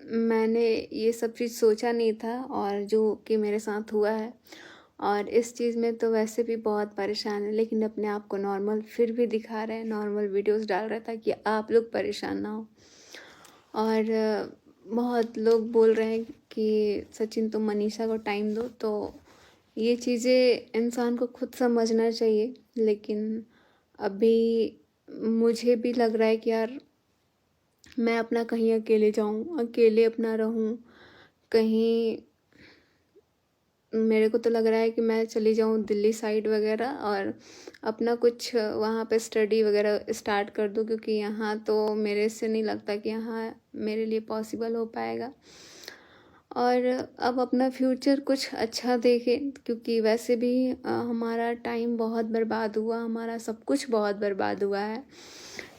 मैंने ये सब चीज़ सोचा नहीं था और जो कि मेरे साथ हुआ है। और इस चीज़ में तो वैसे भी बहुत परेशान है, लेकिन अपने आप को नॉर्मल फिर भी दिखा रहे हैं, नॉर्मल वीडियोस डाल रहे हैं ताकि आप लोग परेशान ना हो। और बहुत लोग बोल रहे हैं कि सचिन तुम मनीषा को टाइम दो, तो ये चीज़ें इंसान को खुद समझना चाहिए। लेकिन अभी मुझे भी लग रहा है कि यार मैं अपना कहीं अकेले जाऊँ, अकेले अपना रहूँ, कहीं मेरे को तो लग रहा है कि मैं चली जाऊँ दिल्ली साइड वगैरह और अपना कुछ वहाँ पे स्टडी वगैरह स्टार्ट कर दूँ, क्योंकि यहाँ तो मेरे से नहीं लगता कि यहाँ मेरे लिए पॉसिबल हो पाएगा। और अब अपना फ्यूचर कुछ अच्छा देखें, क्योंकि वैसे भी हमारा टाइम बहुत बर्बाद हुआ, हमारा सब कुछ बहुत बर्बाद हुआ है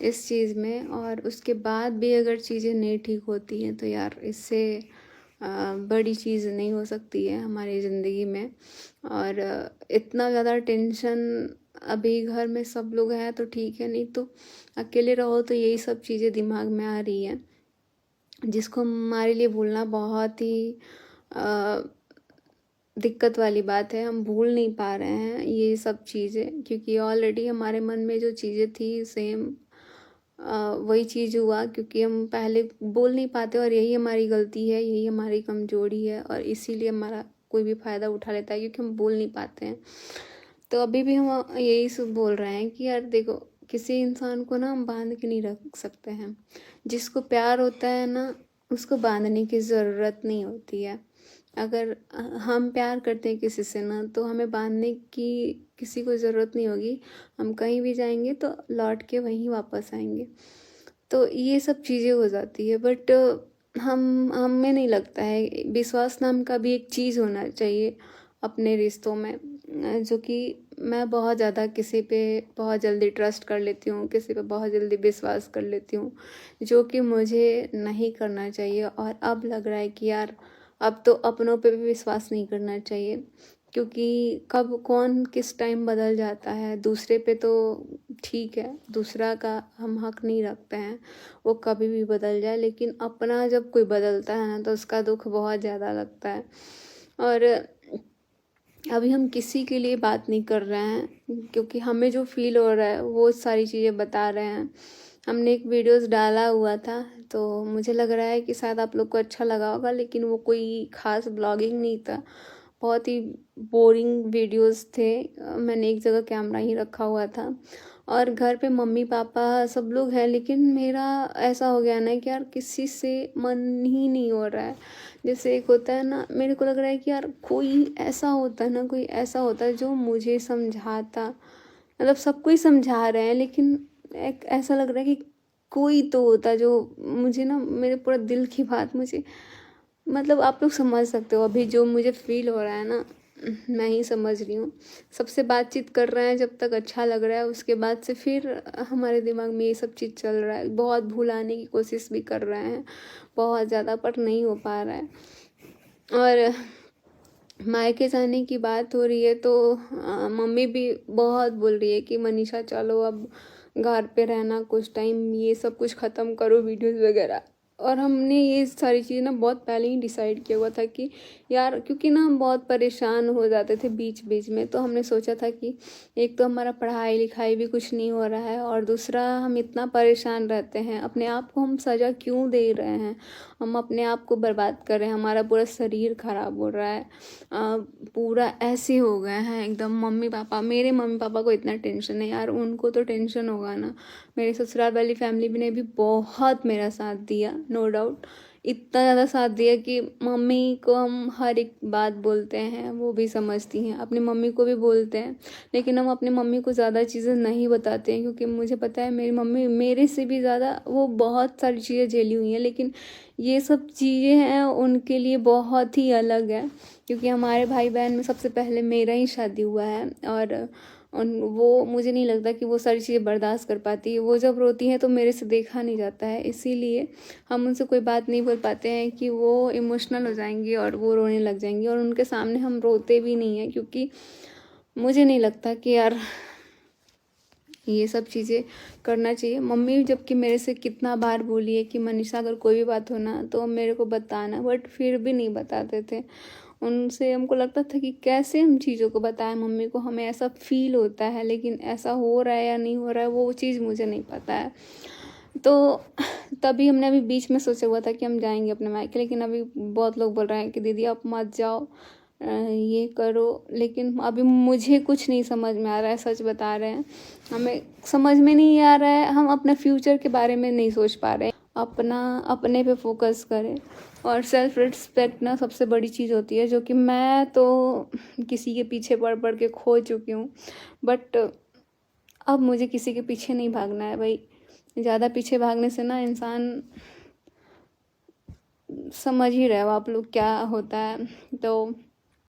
इस चीज़ में। और उसके बाद भी अगर चीज़ें नहीं ठीक होती हैं तो यार इससे बड़ी चीज़ नहीं हो सकती है हमारी ज़िंदगी में। और इतना ज़्यादा टेंशन, अभी घर में सब लोग हैं तो ठीक है, नहीं तो अकेले रहो तो यही सब चीज़ें दिमाग में आ रही हैं, जिसको हमारे लिए भूलना बहुत ही दिक्कत वाली बात है। हम भूल नहीं पा रहे हैं ये सब चीज़ें, क्योंकि ऑलरेडी हमारे मन में जो चीज़ें थी सेम वही चीज़ हुआ, क्योंकि हम पहले बोल नहीं पाते और यही हमारी गलती है, यही हमारी कमजोरी है और इसीलिए हमारा कोई भी फ़ायदा उठा लेता है, क्योंकि हम बोल नहीं पाते हैं। तो अभी भी हम यही सब बोल रहे हैं कि यार देखो, किसी इंसान को ना हम बांध के नहीं रख सकते हैं। जिसको प्यार होता है ना, उसको बांधने की ज़रूरत नहीं होती है। अगर हम प्यार करते हैं किसी से ना, तो हमें बांधने की किसी को ज़रूरत नहीं होगी। हम कहीं भी जाएंगे तो लौट के वहीं वापस आएंगे। तो ये सब चीज़ें हो जाती है। बट हम हमें नहीं लगता है, विश्वास नाम का भी एक चीज़ होना चाहिए अपने रिश्तों में। जो कि मैं बहुत ज़्यादा किसी पे बहुत जल्दी ट्रस्ट कर लेती हूँ, किसी पे बहुत जल्दी विश्वास कर लेती हूँ, जो कि मुझे नहीं करना चाहिए। और अब लग रहा है कि यार अब तो अपनों पे भी विश्वास नहीं करना चाहिए, क्योंकि कब कौन किस टाइम बदल जाता है। दूसरे पे तो ठीक है, दूसरा का हम हक नहीं रखते हैं, वो कभी भी बदल जाए, लेकिन अपना जब कोई बदलता है ना तो उसका दुख बहुत ज़्यादा लगता है। और अभी हम किसी के लिए बात नहीं कर रहे हैं, क्योंकि हमें जो फील हो रहा है वो सारी चीज़ें बता रहे हैं। हमने एक वीडियोस डाला हुआ था, तो मुझे लग रहा है कि शायद आप लोग को अच्छा लगा होगा, लेकिन वो कोई ख़ास ब्लॉगिंग नहीं था, बहुत ही बोरिंग वीडियोस थे। मैंने एक जगह कैमरा ही रखा हुआ था और घर पे मम्मी पापा सब लोग हैं, लेकिन मेरा ऐसा हो गया ना कि यार किसी से मन ही नहीं हो रहा है। जैसे एक होता है ना, मेरे को लग रहा है कि यार कोई ऐसा होता है ना, कोई ऐसा होता है जो मुझे समझाता, मतलब सबको ही समझा रहे हैं, लेकिन एक ऐसा लग रहा है कि कोई तो होता है जो मुझे ना, मेरे पूरा दिल की बात मुझे, मतलब आप लोग समझ सकते हो अभी जो मुझे फील हो रहा है ना, मैं ही समझ रही हूँ। सबसे बातचीत कर रहे हैं जब तक अच्छा लग रहा है, उसके बाद से फिर हमारे दिमाग में ये सब चीज़ चल रहा है। बहुत भुलाने की कोशिश भी कर रहे हैं बहुत ज़्यादा, पर नहीं हो पा रहा है। और मायके जाने की बात हो रही है तो मम्मी भी बहुत बोल रही है कि मनीषा चलो अब घर पे रहना कुछ टाइम, ये सब कुछ ख़त्म करो वीडियोस वगैरह। और हमने ये सारी चीज़ें ना बहुत पहले ही डिसाइड किया हुआ था कि यार, क्योंकि ना हम बहुत परेशान हो जाते थे बीच बीच में, तो हमने सोचा था कि एक तो हमारा पढ़ाई लिखाई भी कुछ नहीं हो रहा है, और दूसरा हम इतना परेशान रहते हैं, अपने आप को हम सज़ा क्यों दे रहे हैं, हम अपने आप को बर्बाद कर रहे हैं, हमारा पूरा शरीर खराब हो रहा है। पूरा ऐसे हो गए हैं एकदम। मम्मी पापा, मेरे मम्मी पापा को इतना टेंशन है यार, उनको तो टेंशन होगा ना। मेरे ससुराल वाली फैमिली ने भी बहुत मेरा साथ दिया, नो डाउट, इतना ज़्यादा साथ दिया कि मम्मी को हम हर एक बात बोलते हैं, वो भी समझती हैं, अपनी मम्मी को भी बोलते हैं। लेकिन हम अपनी मम्मी को ज़्यादा चीज़ें नहीं बताते हैं, क्योंकि मुझे पता है मेरी मम्मी मेरे से भी ज़्यादा वो बहुत सारी चीज़ें झेली हुई हैं, लेकिन ये सब चीज़ें हैं उनके लिए बहुत ही अलग है। क्योंकि हमारे भाई बहन में सबसे पहले मेरा ही शादी हुआ है, और उन वो मुझे नहीं लगता कि वो सारी चीज़ें बर्दाश्त कर पाती है। वो जब रोती हैं तो मेरे से देखा नहीं जाता है, इसीलिए हम उनसे कोई बात नहीं बोल पाते हैं कि वो इमोशनल हो जाएंगी और वो रोने लग जाएंगी, और उनके सामने हम रोते भी नहीं हैं, क्योंकि मुझे नहीं लगता कि यार ये सब चीज़ें करना चाहिए। मम्मी जबकि मेरे से कितना बार बोली है कि मनीषा अगर कोई भी बात हो ना तो मेरे को बताना, बट फिर भी नहीं बताते थे। उनसे हमको लगता था कि कैसे हम चीज़ों को बताएं मम्मी को, हमें ऐसा फील होता है, लेकिन ऐसा हो रहा है या नहीं हो रहा है वो चीज़ मुझे नहीं पता है। तो तभी हमने अभी बीच में सोचा हुआ था कि हम जाएंगे अपने मायके, लेकिन अभी बहुत लोग बोल रहे हैं कि दीदी आप मत जाओ, ये करो, लेकिन अभी मुझे कुछ नहीं समझ में आ रहा है, सच बता रहे हैं। हमें समझ में नहीं आ रहा है, हम अपने फ्यूचर के बारे में नहीं सोच पा रहे हैं। अपने पे फोकस करें, और सेल्फ रिस्पेक्ट ना सबसे बड़ी चीज़ होती है, जो कि मैं तो किसी के पीछे पड़ के खो चुकी हूँ। बट अब मुझे किसी के पीछे नहीं भागना है भाई। ज़्यादा पीछे भागने से ना इंसान, समझ ही रहे हो आप लोग क्या होता है। तो